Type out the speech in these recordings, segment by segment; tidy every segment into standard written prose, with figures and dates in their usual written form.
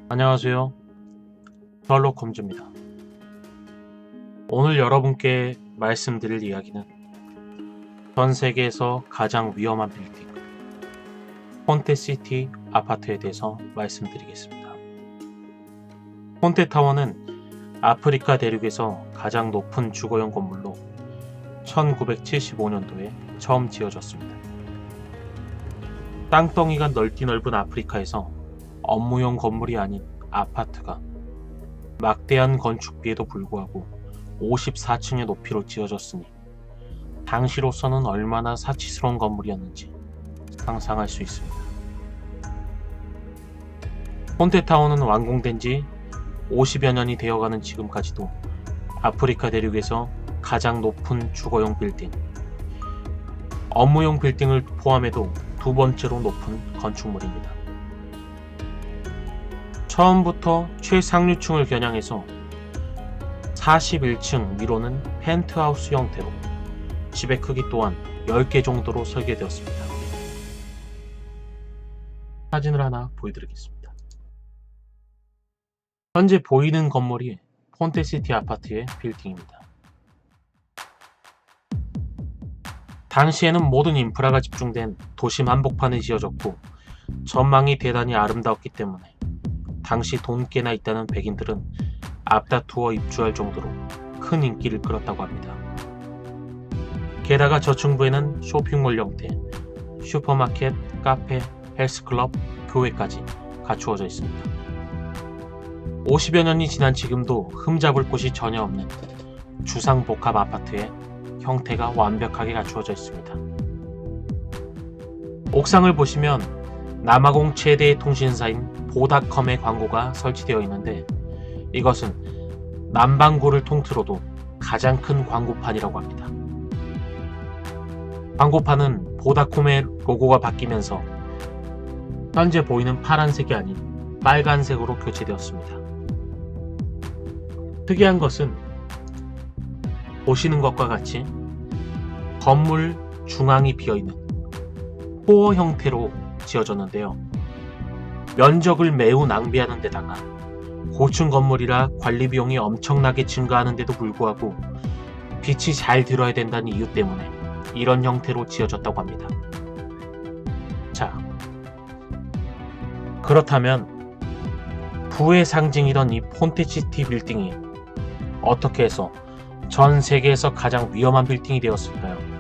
안녕하세요. 셜록 홈즈입니다. 오늘 여러분께 말씀드릴 이야기는 전 세계에서 가장 위험한 빌딩, 폰테시티 아파트에 대해서 말씀드리겠습니다. 폰테타워는 아프리카 대륙에서 가장 높은 주거용 건물로 1975년도에 처음 지어졌습니다. 땅덩이가 넓은 아프리카에서 업무용 건물이 아닌 아파트가 막대한 건축비에도 불구하고 54층의 높이로 지어졌으니 당시로서는 얼마나 사치스러운 건물이었는지 상상할 수 있습니다. 폰테타워는 완공된 지 50여 년이 되어가는 지금까지도 아프리카 대륙에서 가장 높은 주거용 빌딩, 업무용 빌딩을 포함해도 두 번째로 높은 건축물입니다. 처음부터 최상류층을 겨냥해서 41층 위로는 펜트하우스 형태로 집의 크기 또한 10개 정도로 설계되었습니다. 사진을 하나 보여드리겠습니다. 현재 보이는 건물이 폰테시티 아파트의 빌딩입니다. 당시에는 모든 인프라가 집중된 도심 한복판에 지어졌고 전망이 대단히 아름다웠기 때문에 당시 돈깨나 있다는 백인들은 앞다투어 입주할 정도로 큰 인기를 끌었다고 합니다. 게다가 저층부에는 쇼핑몰 형태, 슈퍼마켓, 카페, 헬스클럽, 교회까지 갖추어져 있습니다. 50여 년이 지난 지금도 흠잡을 곳이 전혀 없는 주상복합 아파트의 형태가 완벽하게 갖추어져 있습니다. 옥상을 보시면 남아공 최대의 통신사인 보다컴의 광고가 설치되어 있는데 이것은 남반구를 통틀어도 가장 큰 광고판이라고 합니다. 광고판은 보다콤의 로고가 바뀌면서 현재 보이는 파란색이 아닌 빨간색으로 교체되었습니다. 특이한 것은 보시는 것과 같이 건물 중앙이 비어있는 코어 형태로 지어졌는데요. 면적을 매우 낭비하는 데다가 고층 건물이라 관리 비용이 엄청나게 증가하는데도 불구하고 빛이 잘 들어야 된다는 이유 때문에 이런 형태로 지어졌다고 합니다. 자, 그렇다면 부의 상징이던 이 폰테시티 빌딩이 어떻게 해서 전 세계에서 가장 위험한 빌딩이 되었을까요?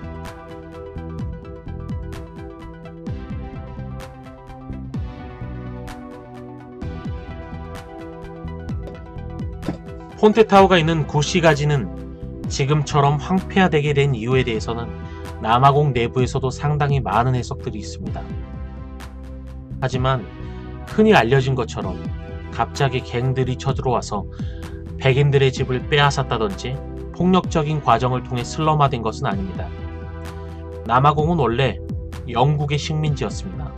폰테타워가 있는 구시가지는 지금처럼 황폐화되게 된 이유에 대해서는 남아공 내부에서도 상당히 많은 해석들이 있습니다. 하지만 흔히 알려진 것처럼 갑자기 갱들이 쳐들어와서 백인들의 집을 빼앗았다든지 폭력적인 과정을 통해 슬럼화된 것은 아닙니다. 남아공은 원래 영국의 식민지였습니다.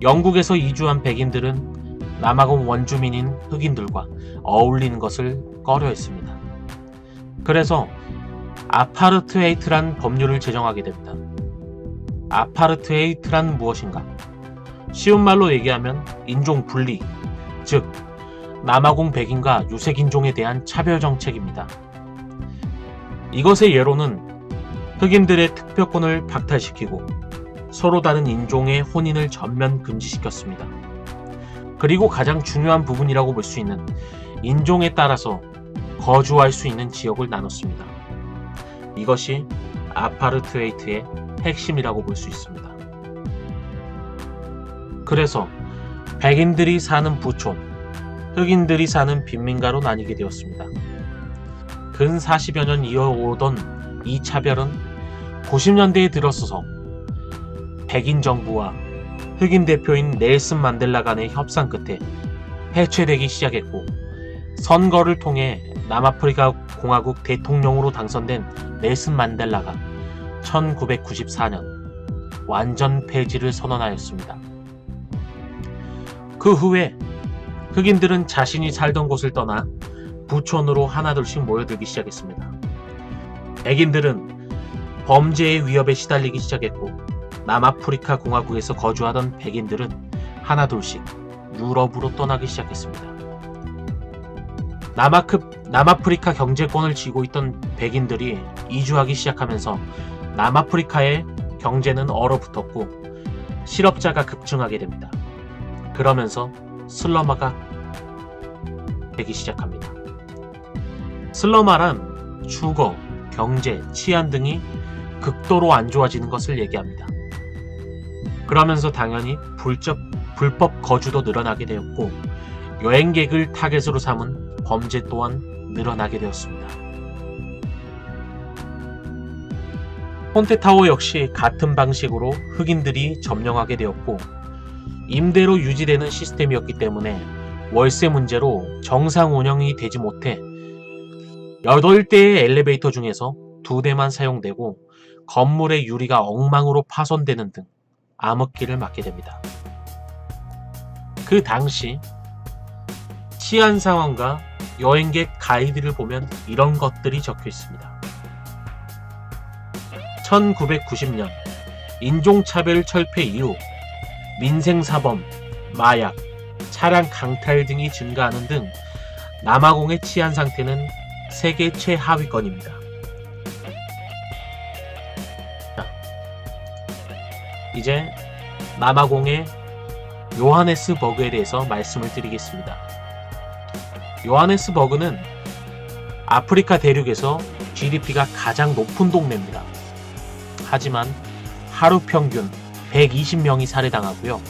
영국에서 이주한 백인들은 남아공 원주민인 흑인들과 어울리는 것을 꺼려했습니다. 그래서 아파르트헤이트란 법률을 제정하게 됩니다. 아파르트헤이트란 무엇인가? 쉬운 말로 얘기하면 인종 분리, 즉 남아공 백인과 유색인종에 대한 차별 정책입니다. 이것의 예로는 흑인들의 특별권을 박탈시키고 서로 다른 인종의 혼인을 전면 금지시켰습니다. 그리고 가장 중요한 부분이라고 볼 수 있는 인종에 따라서 거주할 수 있는 지역을 나눴습니다. 이것이 아파르트헤이트의 핵심이라고 볼 수 있습니다. 그래서 백인들이 사는 부촌, 흑인들이 사는 빈민가로 나뉘게 되었습니다. 근 40여 년 이어오던 이 차별은 90년대에 들어서서 백인 정부와 흑인 대표인 넬슨 만델라 간의 협상 끝에 해체되기 시작했고 선거를 통해 남아프리카 공화국 대통령으로 당선된 넬슨 만델라가 1994년 완전 폐지를 선언하였습니다. 그 후에 흑인들은 자신이 살던 곳을 떠나 부촌으로 하나둘씩 모여들기 시작했습니다. 백인들은 범죄의 위협에 시달리기 시작했고 남아프리카 공화국에서 거주하던 백인들은 하나둘씩 유럽으로 떠나기 시작했습니다. 남아프리카 경제권을 쥐고 있던 백인들이 이주하기 시작하면서 남아프리카의 경제는 얼어붙었고 실업자가 급증하게 됩니다. 그러면서 슬럼화가 되기 시작합니다. 슬럼화란 주거, 경제, 치안 등이 극도로 안 좋아지는 것을 얘기합니다. 그러면서 당연히 불법 거주도 늘어나게 되었고 여행객을 타겟으로 삼은 범죄 또한 늘어나게 되었습니다. 폰테타워 역시 같은 방식으로 흑인들이 점령하게 되었고 임대로 유지되는 시스템이었기 때문에 월세 문제로 정상 운영이 되지 못해 8대의 엘리베이터 중에서 2대만 사용되고 건물의 유리가 엉망으로 파손되는 등 암흑기를 맞게 됩니다. 그 당시 치안 상황과 여행객 가이드를 보면 이런 것들이 적혀 있습니다. 1990년 인종차별 철폐 이후 민생사범, 마약, 차량 강탈 등이 증가하는 등 남아공의 치안 상태는 세계 최하위권입니다. 이제 남아공의 요하네스버그에 대해서 말씀을 드리겠습니다. 요하네스버그는 아프리카 대륙에서 GDP가 가장 높은 동네입니다. 하지만 하루 평균 120명이 살해당하고요.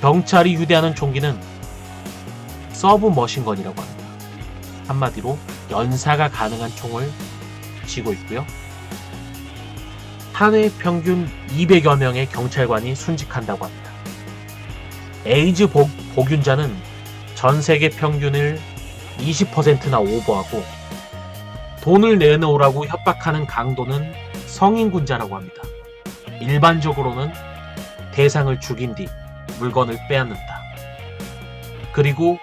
경찰이 휴대하는 총기는 서브머신건이라고 합니다. 한마디로 연사가 가능한 총을 쥐고 있고요. 한 해 평균 200여 명의 경찰관이 순직한다고 합니다. 에이즈 복균자는 전 세계 평균을 20%나 오버하고 돈을 내놓으라고 협박하는 강도는 성인군자라고 합니다. 일반적으로는 대상을 죽인 뒤 물건을 빼앗는다. 그리고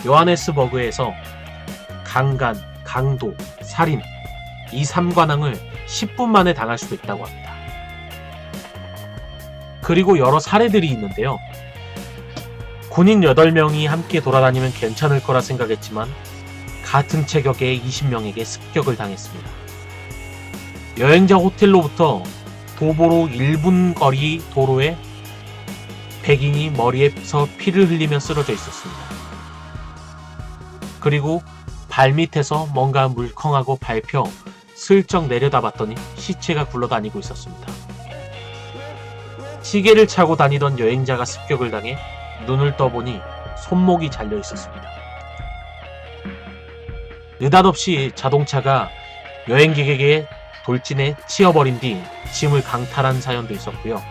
요하네스버그에서 강간, 강도, 살인 이 3관왕을 10분 만에 당할 수도 있다고 합니다. 그리고 여러 사례들이 있는데요. 군인 8명이 함께 돌아다니면 괜찮을 거라 생각했지만 같은 체격의 20명에게 습격을 당했습니다. 여행자 호텔로부터 도보로 1분 거리 도로에 백인이 머리에서 피를 흘리며 쓰러져 있었습니다. 그리고 발밑에서 뭔가 물컹하고 밟혀 슬쩍 내려다봤더니 시체가 굴러다니고 있었습니다. 시계를 차고 다니던 여행자가 습격을 당해 눈을 떠보니 손목이 잘려 있었습니다. 느닷없이 자동차가 여행객에게 돌진해 치어버린 뒤 짐을 강탈한 사연도 있었고요.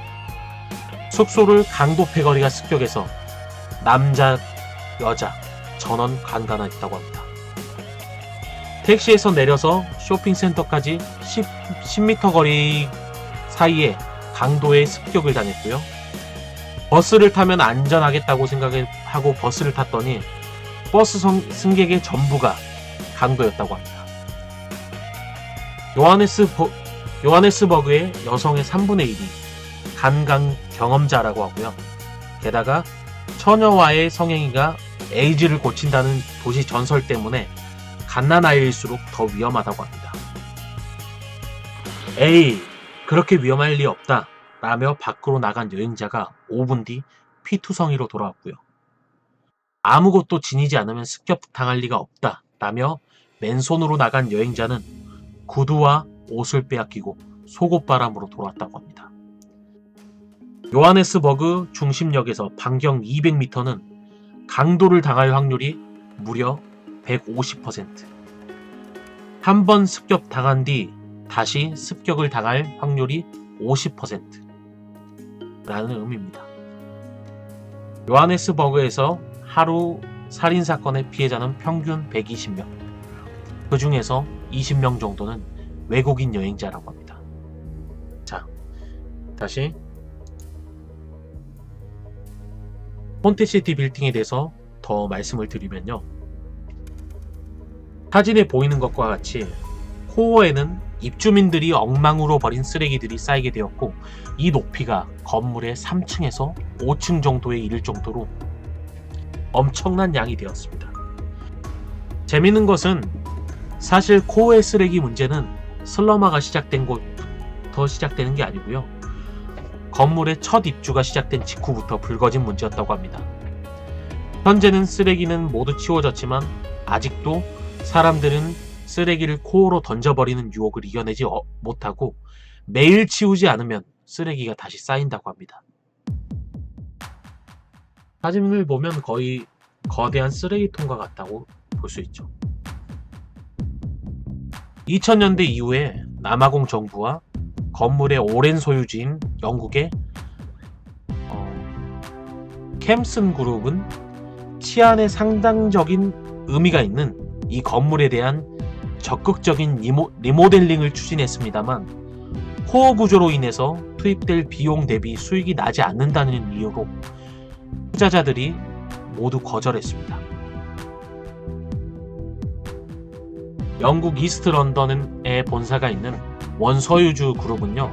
숙소를 강도 패거리가 습격해서 남자, 여자 전원 강간했다고 합니다. 택시에서 내려서 쇼핑센터까지 10m 거리 사이에 강도의 습격을 당했고요. 버스를 타면 안전하겠다고 생각하고 버스를 탔더니 버스 승객의 전부가 강도였다고 합니다. 요하네스버그의 여성의 3분의 1이 간강 경험자라고 하고요. 게다가 처녀와의 성행위가 에이즈를 고친다는 도시 전설 때문에 갓난아이일수록 더 위험하다고 합니다. 에이, 그렇게 위험할 리 없다 라며 밖으로 나간 여행자가 5분 뒤 피투성이로 돌아왔고요. 아무것도 지니지 않으면 습격당할 리가 없다 라며 맨손으로 나간 여행자는 구두와 옷을 빼앗기고 속옷바람으로 돌아왔다고 합니다. 요하네스버그 중심역에서 반경 200m는 강도를 당할 확률이 무려 150%. 한 번 습격당한 뒤 다시 습격을 당할 확률이 50%라는 의미입니다. 요하네스버그에서 하루 살인사건의 피해자는 평균 120명. 그 중에서 20명 정도는 외국인 여행자라고 합니다. 자, 다시 폰테시티 빌딩에 대해서 더 말씀을 드리면요. 사진에 보이는 것과 같이 코어에는 입주민들이 엉망으로 버린 쓰레기들이 쌓이게 되었고 이 높이가 건물의 3층에서 5층 정도에 이를 정도로 엄청난 양이 되었습니다. 재밌는 것은 사실 코오의 쓰레기 문제는 슬러마가 시작된 곳부터 시작되는 게 아니고요. 건물의 첫 입주가 시작된 직후부터 불거진 문제였다고 합니다. 현재는 쓰레기는 모두 치워졌지만 아직도 사람들은 쓰레기를 코오로 던져버리는 유혹을 이겨내지 못하고 매일 치우지 않으면 쓰레기가 다시 쌓인다고 합니다. 사진을 보면 거의 거대한 쓰레기통과 같다고 볼 수 있죠. 2000년대 이후에 남아공 정부와 건물의 오랜 소유주인 영국의 캠슨 그룹은 치안에 상당적인 의미가 있는 이 건물에 대한 적극적인 리모델링을 추진했습니다만 코어 구조로 인해서 투입될 비용 대비 수익이 나지 않는다는 이유로 투자자들이 모두 거절했습니다. 영국 이스트 런던에 본사가 있는 원소유주 그룹은요,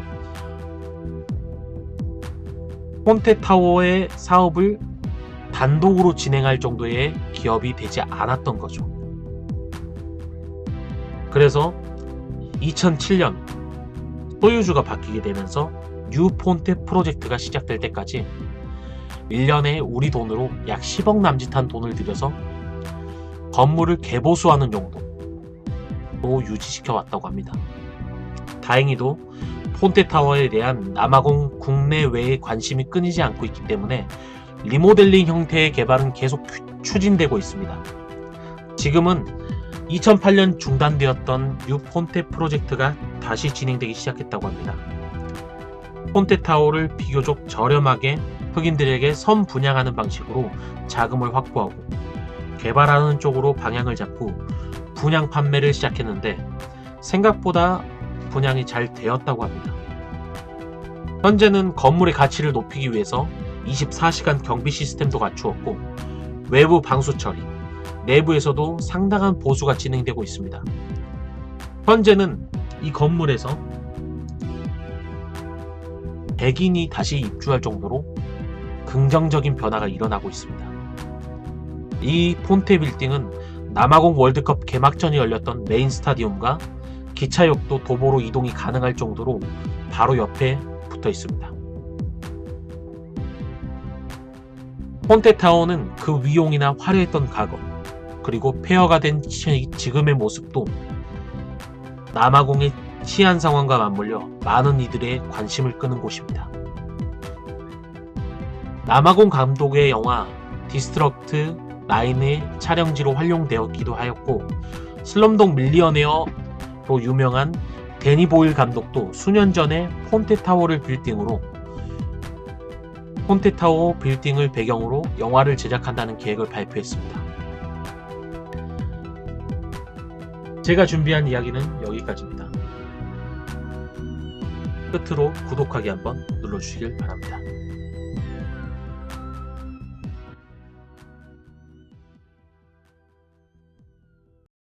폰테타워의 사업을 단독으로 진행할 정도의 기업이 되지 않았던 거죠. 그래서 2007년 소유주가 바뀌게 되면서 뉴 폰테 프로젝트가 시작될 때까지 1년에 우리 돈으로 약 10억 남짓한 돈을 들여서 건물을 개보수하는 정도로 유지시켜 왔다고 합니다. 다행히도 폰테타워에 대한 남아공 국내외의 관심이 끊이지 않고 있기 때문에 리모델링 형태의 개발은 계속 추진되고 있습니다. 지금은 2008년 중단되었던 뉴 폰테 프로젝트가 다시 진행되기 시작했다고 합니다. 폰테타워를 비교적 저렴하게 흑인들에게 선분양하는 방식으로 자금을 확보하고 개발하는 쪽으로 방향을 잡고 분양 판매를 시작했는데 생각보다 분양이 잘 되었다고 합니다. 현재는 건물의 가치를 높이기 위해서 24시간 경비 시스템도 갖추었고 외부 방수 처리, 내부에서도 상당한 보수가 진행되고 있습니다. 현재는 이 건물에서 백인이 다시 입주할 정도로 긍정적인 변화가 일어나고 있습니다. 이 폰테 빌딩은 남아공 월드컵 개막전이 열렸던 메인 스타디움과 기차역도 도보로 이동이 가능할 정도로 바로 옆에 붙어 있습니다. 폰테타워는 그 위용이나 화려했던 과거, 그리고 폐허가 된 지금의 모습도 남아공의 치안 상황과 맞물려 많은 이들의 관심을 끄는 곳입니다. 남아공 감독의 영화 디스트럭트 9의 촬영지로 활용되었기도 하였고 슬럼독 밀리어네어로 유명한 데니 보일 감독도 수년 전에 폰테타워 빌딩을 배경으로 영화를 제작한다는 계획을 발표했습니다. 제가 준비한 이야기는 여기까지입니다. 끝으로 구독하기 한번 눌러주시길 바랍니다.